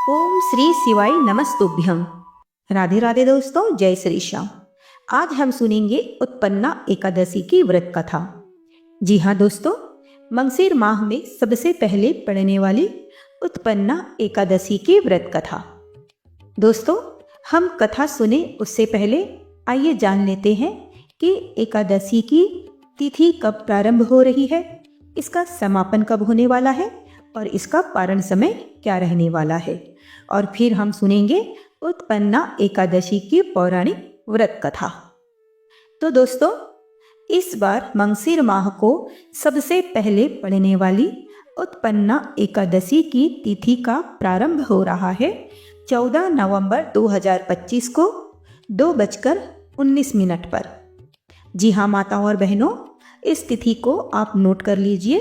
ओम श्री शिवाय नमस्तुभ्यं। राधे राधे दोस्तों, जय श्री श्याम। आज हम सुनेंगे उत्पन्ना एकादशी की व्रत कथा। जी हाँ दोस्तों, मंगशीर माह में सबसे पहले पड़ने वाली उत्पन्ना एकादशी की व्रत कथा। दोस्तों, हम कथा सुने उससे पहले आइए जान लेते हैं कि एकादशी की तिथि कब प्रारंभ हो रही है, इसका समापन कब होने वाला है और इसका पारण समय क्या रहने वाला है। और फिर हम सुनेंगे उत्पन्ना एकादशी की पौराणिक व्रत कथा। तो दोस्तों, इस बार मंगशीर माह को सबसे पहले पड़ने वाली उत्पन्ना एकादशी की तिथि का प्रारंभ हो रहा है 14 नवंबर 2025 को 2:19 पर। जी हाँ माताओं और बहनों, इस तिथि को आप नोट कर लीजिए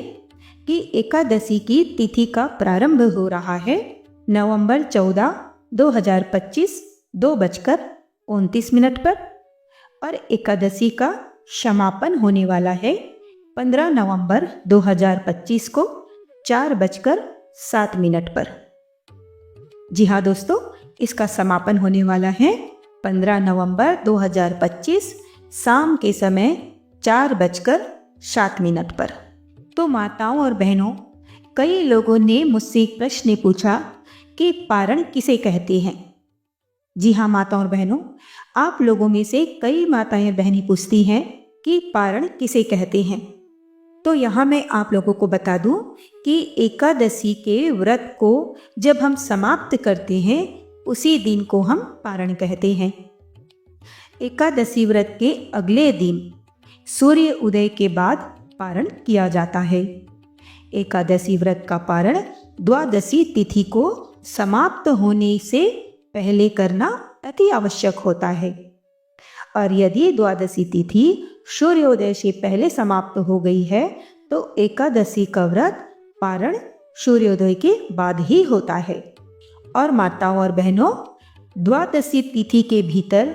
कि एकादशी की तिथि का प्रारंभ हो रहा है नवंबर 14, 2025 2:29 पर और एकादशी का समापन होने वाला है 15 नवंबर 2025 को 4:07 पर। जी हाँ दोस्तों, इसका समापन होने वाला है 15 नवंबर 2025 शाम के समय 4:07 पर। तो माताओं और बहनों, कई लोगों ने मुझसे एक प्रश्न पूछा कि पारण किसे कहते हैं। जी हाँ माताओं और बहनों, आप लोगों में से कई माताएं बहनें पूछती हैं कि पारण किसे कहते हैं। तो यहाँ मैं आप लोगों को बता दूं कि एकादशी के व्रत को जब हम समाप्त करते हैं उसी दिन को हम पारण कहते हैं। एकादशी व्रत के अगले दिन सूर्य उदय के बाद पारण किया जाता है। एकादशी व्रत का पारण द्वादशी तिथि को समाप्त होने से पहले करना अति आवश्यक होता है। और यदि द्वादशी तिथि सूर्योदय से पहले समाप्त हो गई है तो एकादशी का व्रत पारण सूर्योदय के बाद ही होता है। और माताओं और बहनों, द्वादशी तिथि के भीतर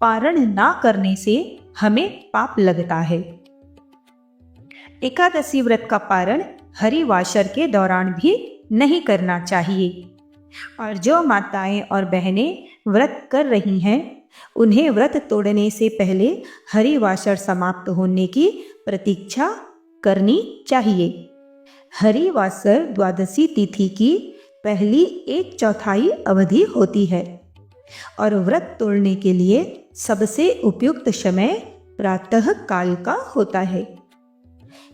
पारण ना करने से हमें पाप लगता है। एकादशी व्रत का पारण हरिवासर के दौरान भी नहीं करना चाहिए। और जो माताएं और बहनें व्रत कर रही हैं उन्हें व्रत तोड़ने से पहले हरिवासर समाप्त होने की प्रतीक्षा करनी चाहिए। हरिवासर द्वादशी तिथि की पहली 1/4 अवधि होती है और व्रत तोड़ने के लिए सबसे उपयुक्त समय प्रातः काल का होता है।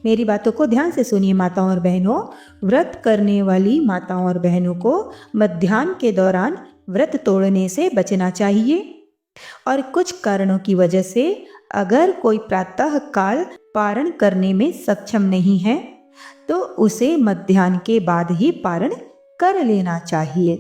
मेरी बातों को ध्यान से सुनिए माताओं और बहनों, व्रत करने वाली माताओं और बहनों को मध्याह्न के दौरान व्रत तोड़ने से बचना चाहिए। और कुछ कारणों की वजह से अगर कोई प्रातः काल पारण करने में सक्षम नहीं है तो उसे मध्याह्न के बाद ही पारण कर लेना चाहिए।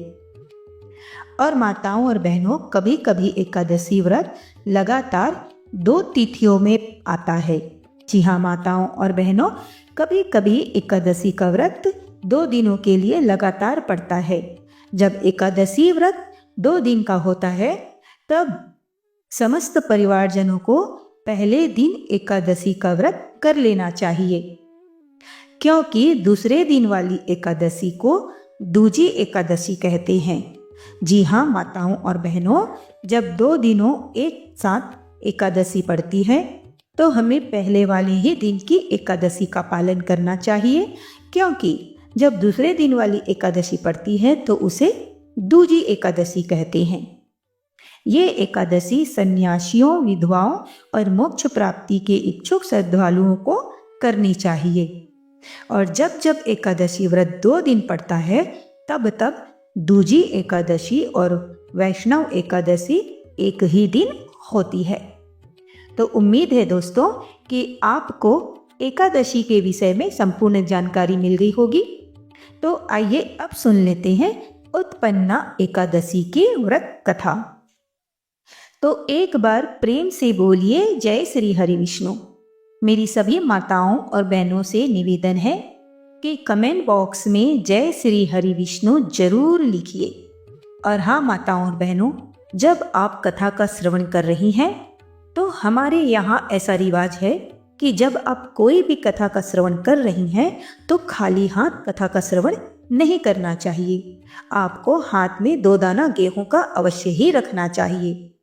और माताओं और बहनों, कभी कभी एकादशी व्रत लगातार 2 तिथियों में आता है। जी हाँ माताओं और बहनों, कभी कभी एकादशी का व्रत 2 दिनों के लिए लगातार पड़ता है। जब एकादशी व्रत 2 दिन का होता है तब समस्त परिवारजनों को पहले दिन एकादशी का व्रत कर लेना चाहिए, क्योंकि दूसरे दिन वाली एकादशी को दूजी एकादशी कहते हैं। जी हाँ माताओं और बहनों, जब 2 दिनों एक साथ एकादशी पड़ती है तो हमें पहले वाले ही दिन की एकादशी का पालन करना चाहिए, क्योंकि जब दूसरे दिन वाली एकादशी पड़ती है तो उसे दूजी एकादशी कहते हैं। ये एकादशी सन्यासियों, विधवाओं और मोक्ष प्राप्ति के इच्छुक श्रद्धालुओं को करनी चाहिए। और जब जब एकादशी व्रत 2 दिन पड़ता है तब तब दूजी एकादशी और वैष्णव एकादशी एक ही दिन होती है। तो उम्मीद है दोस्तों कि आपको एकादशी के विषय में संपूर्ण जानकारी मिल गई होगी। तो आइए अब सुन लेते हैं उत्पन्ना एकादशी की व्रत कथा। तो एक बार प्रेम से बोलिए जय श्री हरि विष्णु। मेरी सभी माताओं और बहनों से निवेदन है कि कमेंट बॉक्स में जय श्री हरि विष्णु जरूर लिखिए। और हाँ माताओं और बहनों, जब आप कथा का श्रवण कर रही हैं तो हमारे यहाँ ऐसा रिवाज है कि जब आप कोई भी कथा का श्रवण कर रही हैं तो खाली हाथ कथा का श्रवण नहीं करना चाहिए। आपको हाथ में 2 दाना गेहूं का अवश्य ही रखना चाहिए,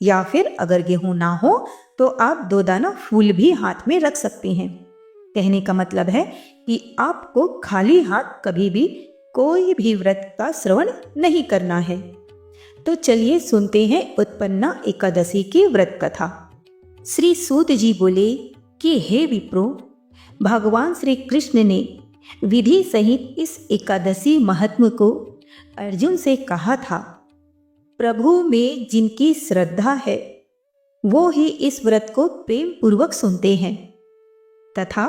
या फिर अगर गेहूं ना हो तो आप 2 दाना फूल भी हाथ में रख सकते हैं। कहने का मतलब है कि आपको खाली हाथ कभी भी कोई भी व्रत का श्रवण नहीं करना है। तो चलिए सुनते हैं उत्पन्ना एकादशी की व्रत कथा। श्री सूत जी बोले कि हे विप्रो, भगवान श्री कृष्ण ने विधि सहित इस एकादशी महात्म को अर्जुन से कहा था। प्रभु में जिनकी श्रद्धा है वो ही इस व्रत को प्रेम पूर्वक सुनते हैं तथा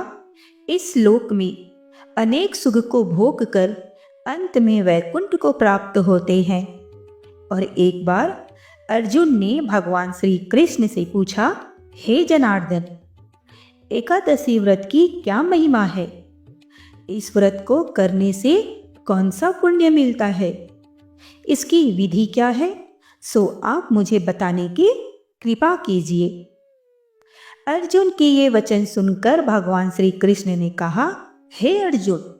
इस लोक में अनेक सुख को भोग कर अंत में वैकुंठ को प्राप्त होते हैं। और एक बार अर्जुन ने भगवान श्री कृष्ण से पूछा, हे जनार्दन, एकादशी व्रत की क्या महिमा है? इस व्रत को करने से कौन सा पुण्य मिलता है? इसकी विधि क्या है? सो आप मुझे बताने की कृपा कीजिए। अर्जुन के ये वचन सुनकर भगवान श्री कृष्ण ने कहा, हे अर्जुन,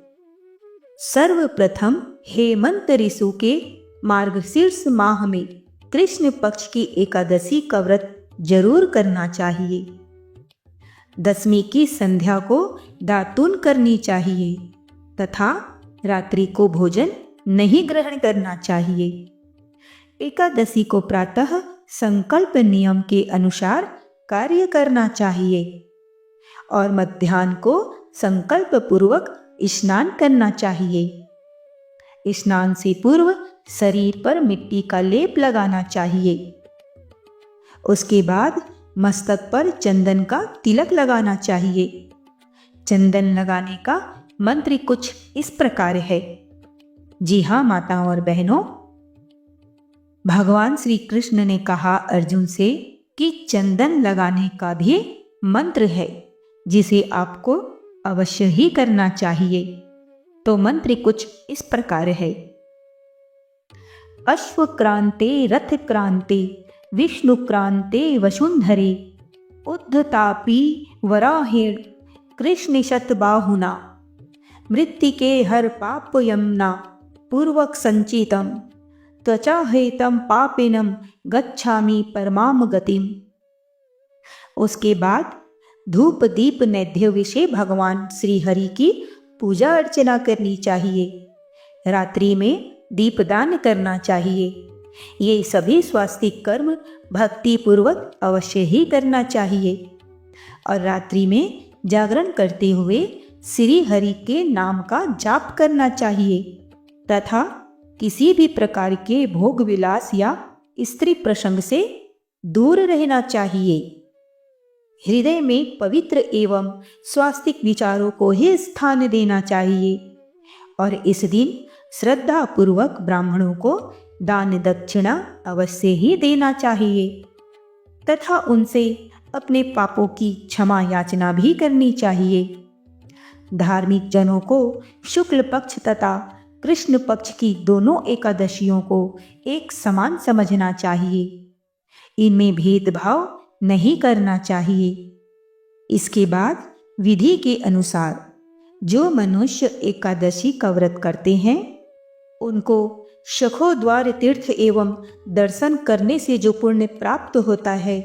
सर्वप्रथम हेमंत ऋतु के मार्गशीर्ष माह में कृष्ण पक्ष की एकादशी का व्रत जरूर करना चाहिए। दशमी की संध्या को दातून करनी चाहिए तथा रात्रि को भोजन नहीं ग्रहण करना चाहिए। एकादशी को प्रातः संकल्प नियम के अनुसार कार्य करना चाहिए और मध्याह्न को संकल्प पूर्वक स्नान करना चाहिए। स्नान से पूर्व शरीर पर मिट्टी का लेप लगाना चाहिए। उसके बाद मस्तक पर चंदन का तिलक लगाना चाहिए। चंदन लगाने का मंत्र कुछ इस प्रकार है। जी हाँ माताओं और बहनों, भगवान श्री कृष्ण ने कहा अर्जुन से कि चंदन लगाने का भी मंत्र है जिसे आपको अवश्य ही करना चाहिए। तो मंत्र कुछ इस प्रकार है। अश्व क्रांते रथ क्रांते विष्णु क्रांते वसुंधरे उद्धतापी वराहेण कृष्ण शतबाहुना मृत्तिके हर पाप यमुना पूर्वक संचितम त्वचा हेतम पापिनम गच्छामि परमाम गतिम। उसके बाद धूप दीप नैवेद्य से भगवान श्री हरि की पूजा अर्चना करनी चाहिए। रात्रि में दीपदान करना चाहिए। ये सभी स्वास्तिक कर्म भक्ति पूर्वक अवश्य ही करना चाहिए और रात्रि में जागरण करते हुए श्री हरि के नाम का जाप करना चाहिए तथा किसी भी प्रकार के भोग विलास या स्त्री प्रसंग से दूर रहना चाहिए। हृदय में पवित्र एवं स्वास्तिक विचारों को ही स्थान देना चाहिए और इस दिन श्रद्धा पूर्वक ब्राह्मणों को दान दक्षिणा अवश्य ही देना चाहिए तथा उनसे अपने पापों की क्षमा याचना भी करनी चाहिए। धार्मिक जनों को शुक्ल पक्ष तथा कृष्ण पक्ष की दोनों एकादशियों को एक समान समझना चाहिए। इनमें भेदभाव नहीं करना चाहिए। इसके बाद विधि के अनुसार जो मनुष्य एकादशी का व्रत करते हैं उनको शखोद्वार तीर्थ एवं दर्शन करने से जो पुण्य प्राप्त होता है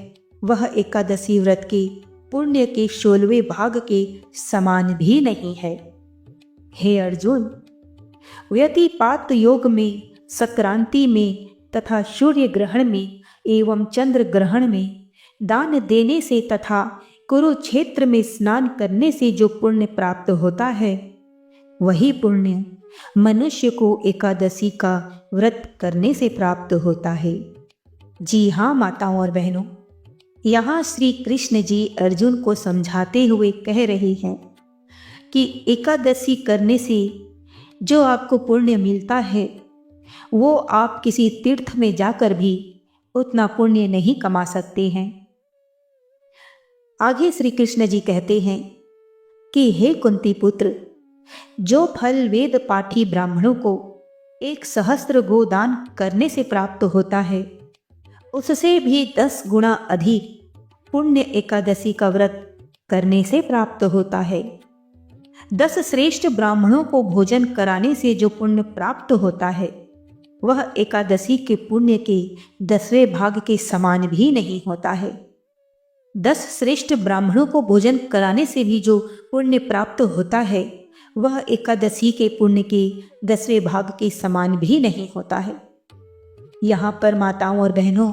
वह एकादशी व्रत के पुण्य के 16वें भाग के समान भी नहीं है। हे अर्जुन, व्यतिपात योग में, संक्रांति में तथा सूर्य ग्रहण में एवं चंद्र ग्रहण में दान देने से तथा कुरुक्षेत्र में स्नान करने से जो पुण्य प्राप्त होता है वही पुण्य मनुष्य को एकादशी का व्रत करने से प्राप्त होता है। जी हाँ माताओं और बहनों, यहाँ श्री कृष्ण जी अर्जुन को समझाते हुए कह रहे हैं कि एकादशी करने से जो आपको पुण्य मिलता है वो आप किसी तीर्थ में जाकर भी उतना पुण्य नहीं कमा सकते हैं। आगे श्री कृष्ण जी कहते हैं कि हे कुंती पुत्र, जो फल वेद पाठी ब्राह्मणों को 1,000 गोदान करने से प्राप्त होता है उससे भी 10 गुना अधिक पुण्य एकादशी का व्रत करने से प्राप्त होता है। 10 श्रेष्ठ ब्राह्मणों को भोजन कराने से जो पुण्य प्राप्त होता है वह एकादशी के पुण्य के 10वें भाग के समान भी नहीं होता है। 10 श्रेष्ठ ब्राह्मणों को भोजन कराने से भी जो पुण्य प्राप्त होता है वह एकादशी के पुण्य के 10वें भाग के समान भी नहीं होता है। यहाँ पर माताओं और बहनों,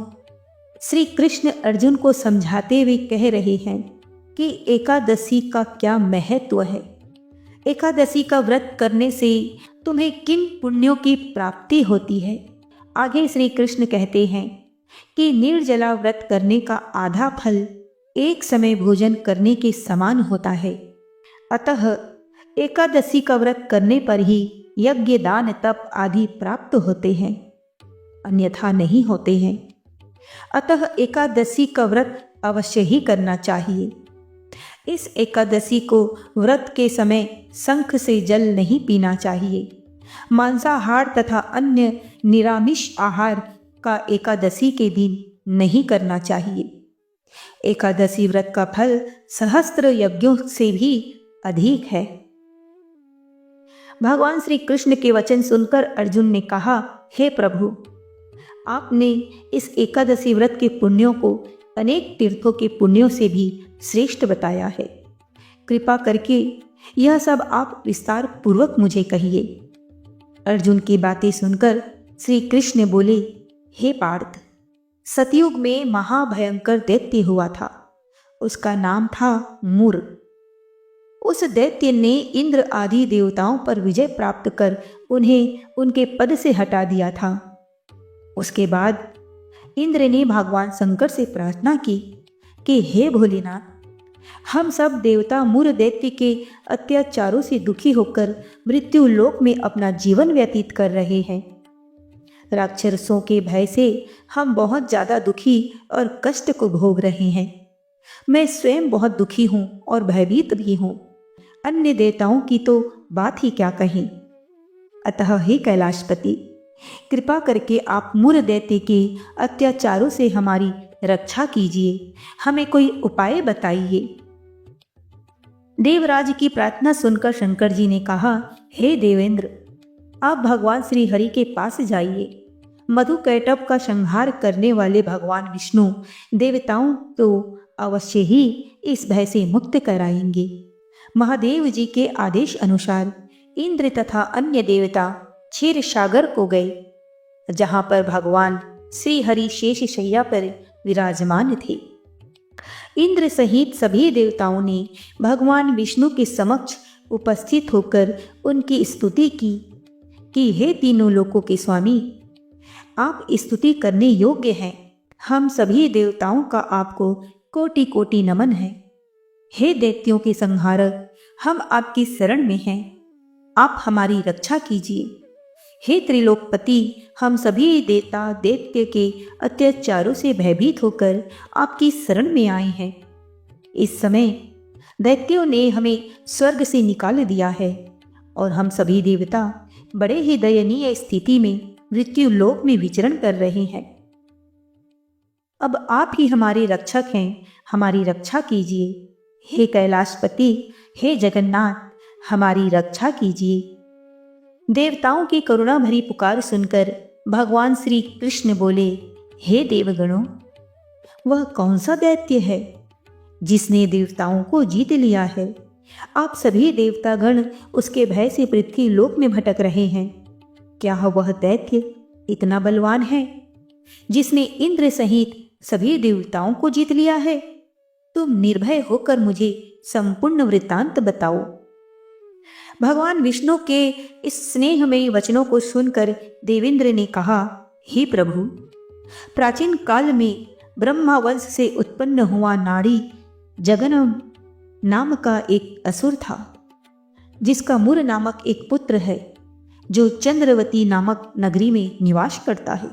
श्री कृष्ण अर्जुन को समझाते हुए कह रहे हैं कि एकादशी का क्या महत्व है। एकादशी का व्रत करने से तुम्हें किन पुण्यों की प्राप्ति होती है। आगे श्री कृष्ण कहते हैं कि निर्जला व्रत करने का आधा फल एक समय भोजन करने के समान होता है। अतः एकादशी का व्रत करने पर ही यज्ञ, दान, तप आदि प्राप्त होते हैं, अन्यथा नहीं होते हैं। अतः एकादशी का व्रत अवश्य ही करना चाहिए। इस एकादशी को व्रत के समय शंख से जल नहीं पीना चाहिए। मांसाहार तथा अन्य निरामिष आहार का एकादशी के दिन नहीं करना चाहिए। एकादशी व्रत का फल सहस्त्र यज्ञों से भी अधिक है। भगवान श्री कृष्ण के वचन सुनकर अर्जुन ने कहा, हे प्रभु, आपने इस एकादशी व्रत के पुण्यों को अनेक तीर्थों के पुण्यों से भी श्रेष्ठ बताया है। कृपा करके यह सब आप विस्तार पूर्वक मुझे कहिए। अर्जुन की बातें सुनकर श्री कृष्ण बोले, हे पार्थ, सतयुग में महाभयंकर दैत्य हुआ था। उसका नाम था मूर। उस दैत्य ने इंद्र आदि देवताओं पर विजय प्राप्त कर उन्हें उनके पद से हटा दिया था। उसके बाद इंद्र ने भगवान शंकर से प्रार्थना की कि हे भोलेनाथ, हम सब देवता मूर दैत्य के अत्याचारों से दुखी होकर मृत्यु लोक में अपना जीवन व्यतीत कर रहे हैं। राक्षसों के भय से हम बहुत ज़्यादा दुखी और कष्ट को भोग रहे हैं। मैं स्वयं बहुत दुखी हूँ और भयभीत भी हूँ। अन्य देवताओं की तो बात ही क्या कहें। अतः हे कैलाशपति, कृपा करके आप मूर दैत्य के अत्याचारों से हमारी रक्षा कीजिए। हमें कोई उपाय बताइए। देवराज की प्रार्थना सुनकर शंकर जी ने कहा, हे देवेंद्र, आप भगवान श्री हरि के पास जाइए। मधुकैटभ का संहार करने वाले भगवान विष्णु देवताओं को अवश्य ही इस भय से मुक्त कराएंगे। महादेव जी के आदेश अनुसार इंद्र तथा अन्य देवता क्षीर सागर को गए, जहां पर भगवान श्री हरि शेष शैया पर विराजमान थे। इंद्र सहित सभी देवताओं ने भगवान विष्णु के समक्ष उपस्थित होकर उनकी स्तुति की कि हे तीनों लोकों के स्वामी, आप स्तुति करने योग्य हैं। हम सभी देवताओं का आपको कोटि कोटि नमन है। हे दैत्यों के संहारक, हम आपकी शरण में हैं। आप हमारी रक्षा कीजिए। हे त्रिलोकपति, हम सभी देवता दैत्य के अत्याचारों से भयभीत होकर आपकी शरण में आए हैं। इस समय दैत्यों ने हमें स्वर्ग से निकाल दिया है और हम सभी देवता बड़े ही दयनीय स्थिति में मृत्यु लोक में विचरण कर रहे हैं। अब आप ही हमारे रक्षक हैं, हमारी रक्षा कीजिए। हे कैलाशपति, हे जगन्नाथ, हमारी रक्षा कीजिए। देवताओं की करुणा भरी पुकार सुनकर भगवान श्री कृष्ण बोले, हे देवगणों, वह कौन सा दैत्य है जिसने देवताओं को जीत लिया है? आप सभी देवतागण उसके भय से पृथ्वी लोक में भटक रहे हैं। क्या वह दैत्य इतना बलवान है जिसने इंद्र सहित सभी देवताओं को जीत लिया है? तुम निर्भय होकर मुझे संपूर्ण वृत्तांत बताओ। भगवान विष्णु के इस स्नेहमयी वचनों को सुनकर देवेंद्र ने कहा, हे प्रभु, प्राचीन काल में ब्रह्मावंश से उत्पन्न हुआ नाड़ी जगन नाम का एक असुर था, जिसका मूर नामक एक पुत्र है, जो चंद्रवती नामक नगरी में निवास करता है,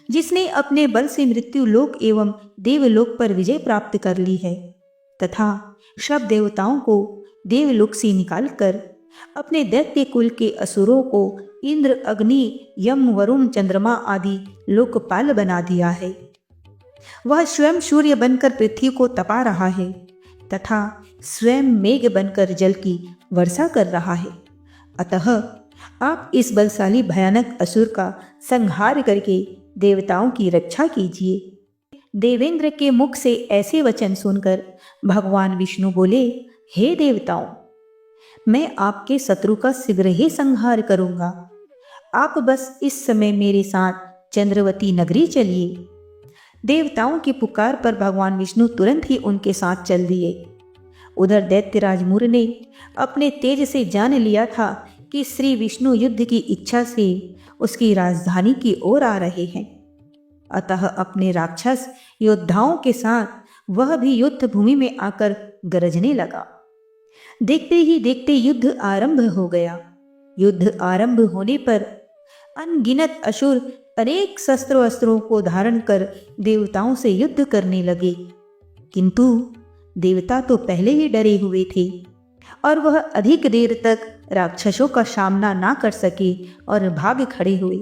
जिसने अपने बल से मृत्यु लोक एवं देवलोक पर विजय प्राप्त कर ली है तथा सब देवताओं को देवलोक से निकालकर अपने दैत्य कुल के असुरों को इंद्र, अग्नि, यम, वरुण, चंद्रमा आदि लोकपाल बना दिया है। वह स्वयं सूर्य बनकर पृथ्वी को तपा रहा है तथा स्वयं मेघ बनकर जल की वर्षा कर रहा है। अतः आप इस बलशाली भयानक असुर का संहार करके देवताओं की रक्षा कीजिए। देवेंद्र के मुख से ऐसे वचन सुनकर भगवान विष्णु बोले, हे देवताओं, मैं आपके शत्रु का शीघ्र ही संहार करूंगा। आप बस इस समय मेरे साथ चंद्रवती नगरी चलिए। देवताओं की पुकार पर भगवान विष्णु तुरंत ही उनके साथ चल दिए। उधर दैत्यराज मुर ने अपने तेज से जान लिया था कि श्री विष्णु युद्ध की इच्छा से उसकी राजधानी की ओर आ रहे हैं। अतः अपने राक्षस योद्धाओं के साथ वह भी युद्ध भूमि में आकर गरजने लगा। देखते ही देखते युद्ध आरंभ हो गया। युद्ध आरंभ होने पर अनगिनत असुर अनेक शस्त्र अस्त्रों को धारण कर देवताओं से युद्ध करने लगे, किंतु देवता तो पहले ही डरे हुए थे और वह अधिक देर तक राक्षसों का सामना ना कर सके और भाग खड़े हुए।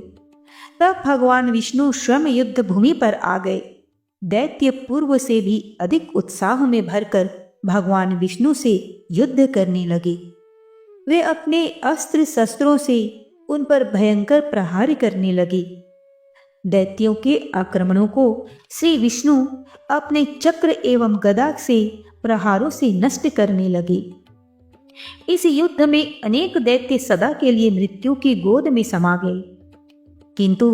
तब भगवान विष्णु स्वयं युद्ध भूमि पर आ गए। दैत्य पूर्व से भी अधिक उत्साह में भरकर भगवान विष्णु से युद्ध करने लगे। वे अपने अस्त्र शस्त्रों से उन पर भयंकर प्रहार करने लगे। दैत्यों के आक्रमणों को श्री विष्णु अपने चक्र एवं गदा से प्रहारों से नष्ट करने लगे। इस युद्ध में अनेक दैत्य सदा के लिए मृत्यु की गोद में समा गए, किंतु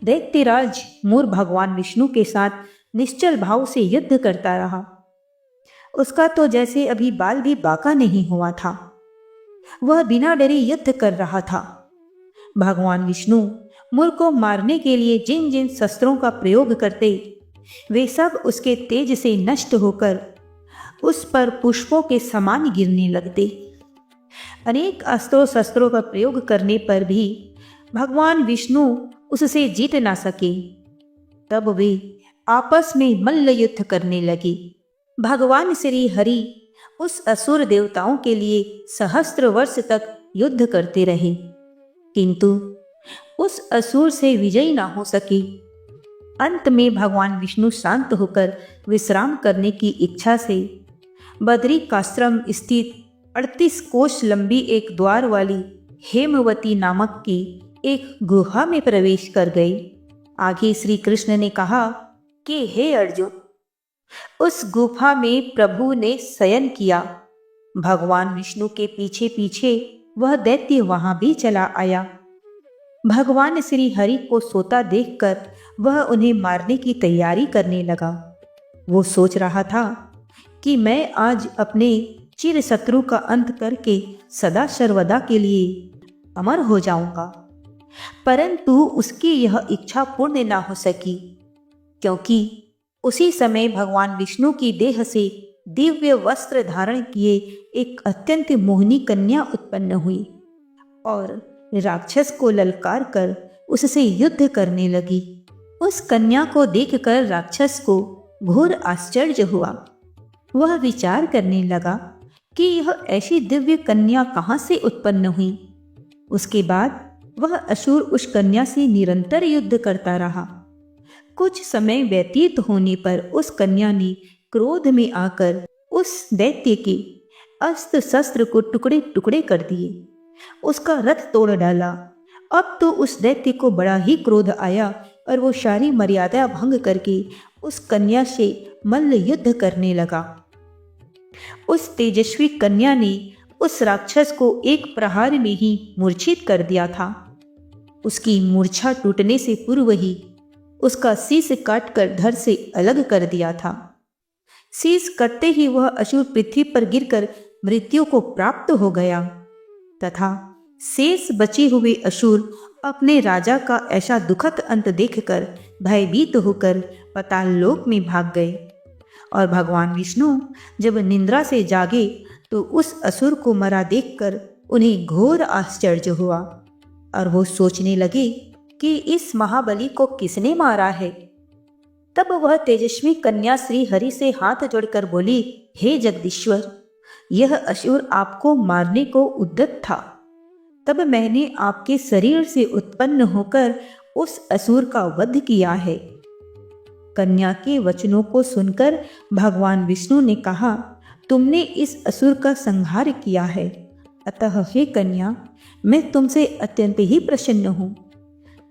दैत्यराज मुर भगवान विष्णु के साथ निश्चल भाव से युद्ध करता रहा। उसका तो जैसे अभी बाल भी बाका नहीं हुआ था। वह बिना डरे युद्ध कर रहा था। भगवान विष्णु मुर को मारने के लिए जिन जिन शस्त्रों का प्रयोग करते, वे सब उसके तेज से नष्ट होकर उस पर पुष्पों के समान गिरने लगते। अनेक अस्त्रों शस्त्रों का प्रयोग करने पर भी भगवान विष्णु उससे जीत ना सके। तब वे आपस में मल्ल युद्ध करने लगे। भगवान श्री हरि उस असुर देवताओं के लिए सहस्त्र वर्ष तक युद्ध करते रहे, किंतु उस असुर से विजयी ना हो सके। अंत में भगवान विष्णु शांत होकर विश्राम करने की इच्छा से बद्रिकाश्रम स्थित 38 कोश लंबी एक द्वार वाली हेमवती नामक की एक गुहा में प्रवेश कर गए। आगे श्री कृष्ण ने कहा कि हे अर्जुन, उस गुफा में प्रभु ने शयन किया। भगवान विष्णु के पीछे पीछे वह दैत्य वहां भी चला आया। भगवान श्री हरि को सोता देखकर वह उन्हें मारने की तैयारी करने लगा। वो सोच रहा था कि मैं आज अपने चिर शत्रु का अंत करके सदा सर्वदा के लिए अमर हो जाऊंगा, परंतु उसकी यह इच्छा पूर्ण ना हो सकी, क्योंकि उसी समय भगवान विष्णु की देह से दिव्य वस्त्र धारण किए एक अत्यंत मोहिनी कन्या उत्पन्न हुई और राक्षस को ललकार कर उससे युद्ध करने लगी। उस कन्या को देखकर राक्षस को घोर आश्चर्य हुआ। वह विचार करने लगा कि यह ऐसी दिव्य कन्या कहाँ से उत्पन्न हुई। उसके बाद वह असुर उस कन्या से निरंतर युद्ध करता रहा। कुछ समय व्यतीत होने पर उस कन्या ने क्रोध में आकर उस दैत्य के अस्त्र शस्त्र को टुकड़े टुकड़े कर दिए, उसका रथ तोड़ डाला। अब तो उस दैत्य को बड़ा ही क्रोध आया और वो सारी मर्यादा भंग करके उस कन्या से मल्ल युद्ध करने लगा। उस तेजस्वी कन्या ने उस राक्षस को एक प्रहार में ही मूर्छित कर दिया था। उसकी मूर्छा टूटने से पूर्व ही उसका शीश काटकर धड़ से अलग कर दिया था। शीश कटते ही वह असुर पृथ्वी पर गिरकर मृत्यु को प्राप्त हो गया तथा शेष बचे हुए असुर अपने राजा का ऐसा दुखद अंत देखकर भयभीत होकर पाताल लोक में भाग गए। और भगवान विष्णु जब निद्रा से जागे तो उस असुर को मरा देखकर उन्हें घोर आश्चर्य हुआ और वो सोचने लगे कि इस महाबली को किसने मारा है। तब वह तेजस्वी कन्या श्री हरि से हाथ जोड़कर बोली, हे जगदीश्वर, यह असुर आपको मारने को उद्यत था, तब मैंने आपके शरीर से उत्पन्न होकर उस असुर का वध किया है। कन्या के वचनों को सुनकर भगवान विष्णु ने कहा, तुमने इस असुर का संहार किया है अतः हे कन्या, मैं तुमसे अत्यंत ही प्रसन्न हूँ।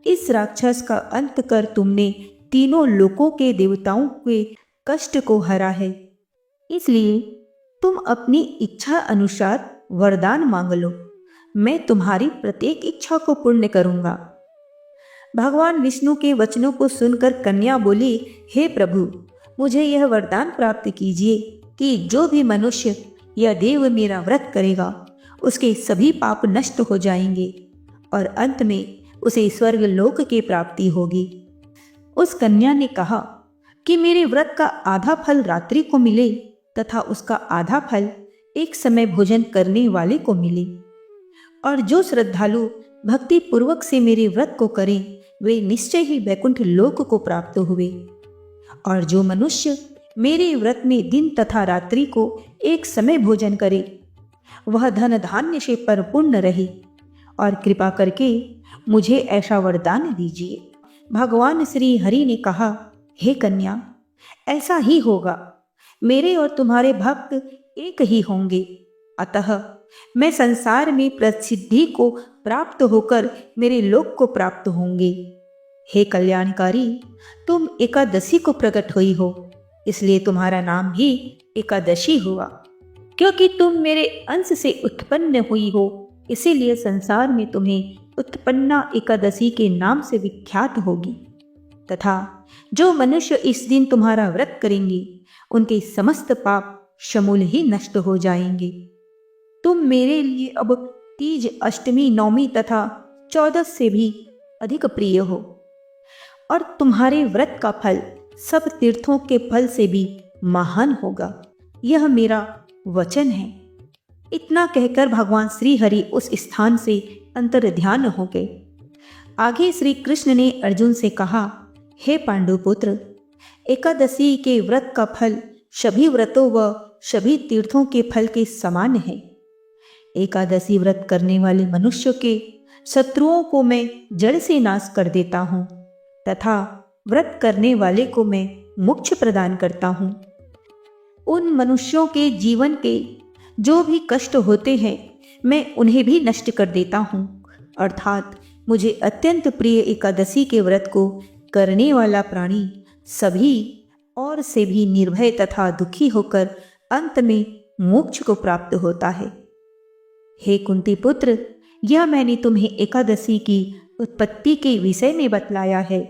इस राक्षस का अंत कर तुमने तीनों लोकों के देवताओं के कष्ट को हरा है। इसलिए तुम अपनी इच्छा अनुसार वरदान मांग लो, मैं तुम्हारी प्रत्येक इच्छा को पूर्ण करूंगा। भगवान विष्णु के वचनों को सुनकर कन्या बोली, हे प्रभु, मुझे यह वरदान प्राप्त कीजिए कि जो भी मनुष्य या देव मेरा व्रत करेगा उसके सभी पाप नष्ट हो जाएंगे और अंत में उसे स्वर्ग लोक की प्राप्ति होगी। उस कन्या ने कहा कि मेरे व्रत का आधा फल रात्रि को मिले तथा उसका आधा फल एक समय भोजन करने वाले को मिले, और जो श्रद्धालु भक्ति पूर्वक से मेरे व्रत को करें वे निश्चय ही वैकुंठ लोक को प्राप्त हुए, और जो मनुष्य मेरे व्रत में दिन तथा रात्रि को एक समय भोजन करे वह धन धान्य से परिपूर्ण रहे, और कृपा करके मुझे ऐसा वरदान दीजिए। भगवान श्री हरि ने कहा, हे कन्या, ऐसा ही होगा, मेरे और तुम्हारे भक्त एक ही होंगे, अतः मैं संसार में प्रसिद्धि को प्राप्त होकर मेरे लोक को प्राप्त होंगे। हे कल्याणकारी, तुम एकादशी को प्रकट हुई हो, इसलिए तुम्हारा नाम भी एकादशी हुआ। क्योंकि तुम मेरे अंश से उत्पन्न हुई हो, इसीलिए संसार में तुम्हें उत्पन्ना एकादशी के नाम से विख्यात होगी। तथा जो मनुष्य इस दिन तुम्हारा व्रत करेंगे उनके समस्त पाप समूल ही नष्ट हो जाएंगे। तुम मेरे लिए अब तीज, अष्टमी, नवमी तथा 14 से भी अधिक प्रिय हो, और तुम्हारे व्रत का फल सब तीर्थों के फल से भी महान होगा। यह मेरा वचन है। इतना कहकर भगवान श्री हरि उस स्थान से अंतर ध्यान हो गए। आगे श्री कृष्ण ने अर्जुन से कहा, हे पांडुपुत्र, एकादशी के व्रत का फल सभी व्रतों व सभी तीर्थों के फल के समान है। एकादशी व्रत करने वाले मनुष्य के शत्रुओं को मैं जड़ से नाश कर देता हूँ तथा व्रत करने वाले को मैं मोक्ष प्रदान करता हूँ। उन मनुष्यों के जीवन के जो भी कष्ट होते हैं मैं उन्हें भी नष्ट कर देता हूँ, अर्थात मुझे अत्यंत प्रिय एकादशी के व्रत को करने वाला प्राणी सभी और से भी निर्भय तथा दुखी होकर अंत में मोक्ष को प्राप्त होता है। हे कुंती पुत्र, यह मैंने तुम्हें एकादशी की उत्पत्ति के विषय में बतलाया है।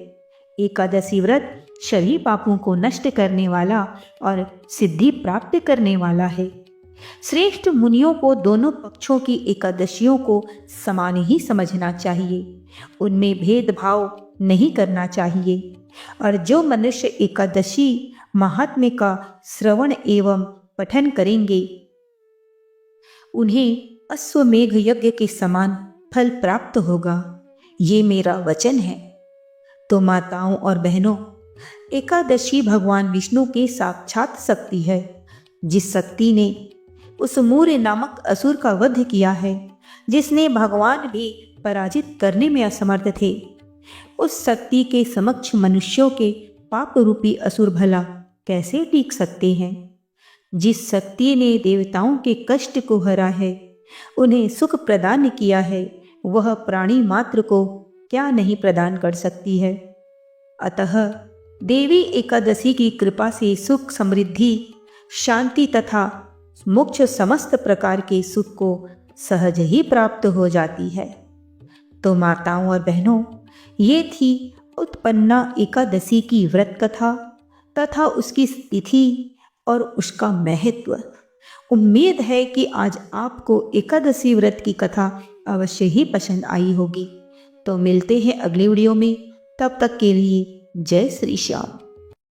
एकादशी व्रत सभी पापों को नष्ट करने वाला और सिद्धि प्राप्त करने वाला है। श्रेष्ठ मुनियों को दोनों पक्षों की एकादशियों को समान ही समझना चाहिए, उनमें भेदभाव नहीं करना चाहिए। और जो मनुष्य एकादशी महात्म्य का श्रवण एवं पठन करेंगे उन्हें अश्वमेघ यज्ञ के समान फल प्राप्त होगा। ये मेरा वचन है। तो माताओं और बहनों, एकादशी भगवान विष्णु की साक्षात शक्ति है, जिस शक्ति ने उस मूर्य नामक असुर का वध किया है, जिसने भगवान भी पराजित करने में असमर्थ थे। उस शक्ति के समक्ष मनुष्यों के पाप रूपी असुर भला कैसे टिक सकते हैं। जिस शक्ति ने देवताओं के कष्ट को हरा है, उन्हें सुख प्रदान किया है, वह प्राणी मात्र को क्या नहीं प्रदान कर सकती है। अतः देवी एकादशी की कृपा से सुख, समृद्धि, शांति तथा मोक्ष समस्त प्रकार के सुख को सहज ही प्राप्त हो जाती है। तो माताओं और बहनों, ये थी उत्पन्ना एकादशी की व्रत कथा तथा उसकी तिथि और उसका महत्व। उम्मीद है कि आज आपको एकादशी व्रत की कथा अवश्य ही पसंद आई होगी। तो मिलते हैं अगले वीडियो में, तब तक के लिए जय श्री श्याम।